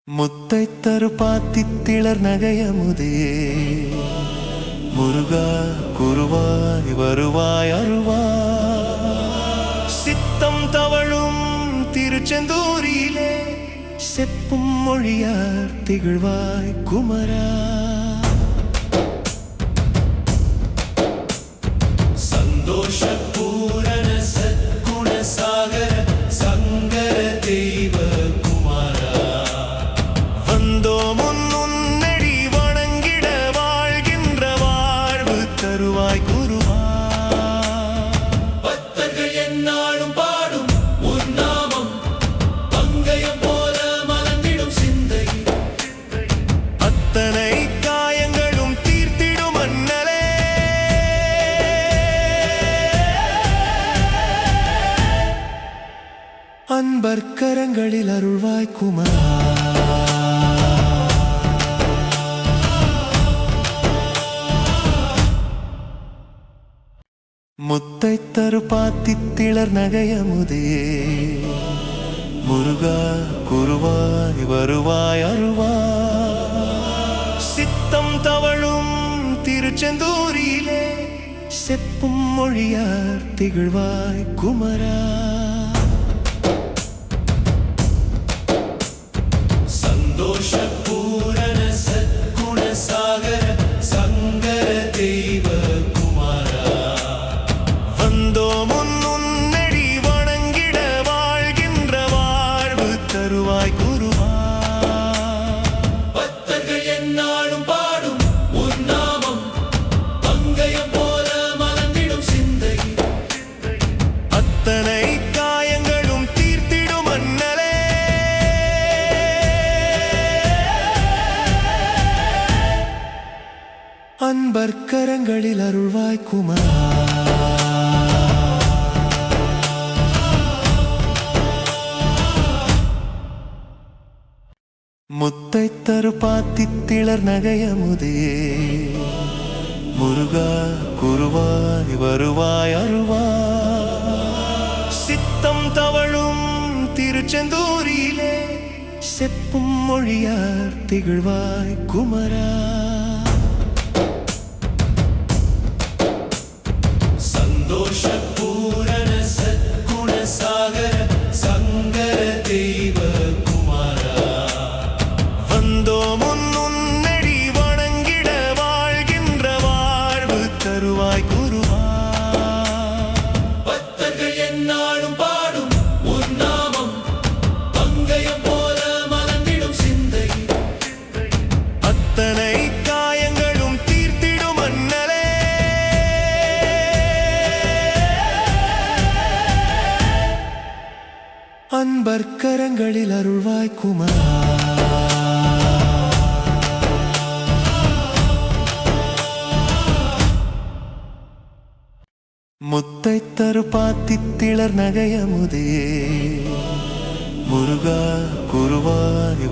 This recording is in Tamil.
முத்தை தரு பாத்தித்திளர் நகையமுதே முருகா குருவாய் வருவாய் அருவாய் சித்தம் தவழும் திருச்செந்தூரிலே செப்பும் மொழியார் திகழ்வாய் குமரா சந்தோஷ பூரண சத்குண சாகர சங்கர தெய்வ குமாரா வந்தோம் உன்னடி வணங்கிட வாழ்கின்ற வாழ்வு தருவாய் குருவா பக்தர்கள் எந்நாளும் பாடும் உன் நாமம் பங்கயம் போல மலர்ந்திடும் சிந்தை அத்தனை காயங்களும் தீர்த்திடும் அண்ணலே அன்பர் கரங்களில் அருள்வாய் குமரா முத்தை தரு பாத்தித்திளர் நகையமுதே முருகா குருவாய் வருவாய் அருவாய் சித்தம் தவழும் திருச்செந்தூரிலே செப்பும் மொழியார் திகழ்வாய் குமரா சந்தோஷ பூரண சத்குண சாகர சங்கர தெய்வ குமாரா வந்தோம் உன்னடி வணங்கிட வாழ்கின்ற வாழ்வு தருவாய் குருவா பக்தர்கள் எந்நாளும் பாடும் உன் நாமம் பங்கயம் போல மலர்ந்திடும் சிந்தை அத்தனை காயங்களும் தீர்த்திடும் அண்ணலே அன்பர் கரங்களில் அருள்வாய் குமரா முத்தை தரு பாத்தித்திளர் நகையமுதே முருகா குருவாய் வருவாய் அருவாய் சித்தம் தவழும் திருச்செந்தூரிலே செப்பும் மொழியார் திகழ்வாய் குமரா சந்தோஷ பூரண சத்குண சாகர சங்கர தெய்வ குமாரா வந்தோம் உன்னடி வணங்கிட வாழ்கின்ற வாழ்வு தருவாய் குருவா பக்தர்கள் எந்நாளும் பாடும் உன் நாமம் பங்கயம் போல மலர்ந்திடும் சிந்தை அத்தனை காயங்களும் தீர்த்திடும் அண்ணலே அன்பர் கரங்களில் அருள்வாய் குமரா முத்தை தரு பாத்தித்திளர் நகையமுதே முருகா குருவாய்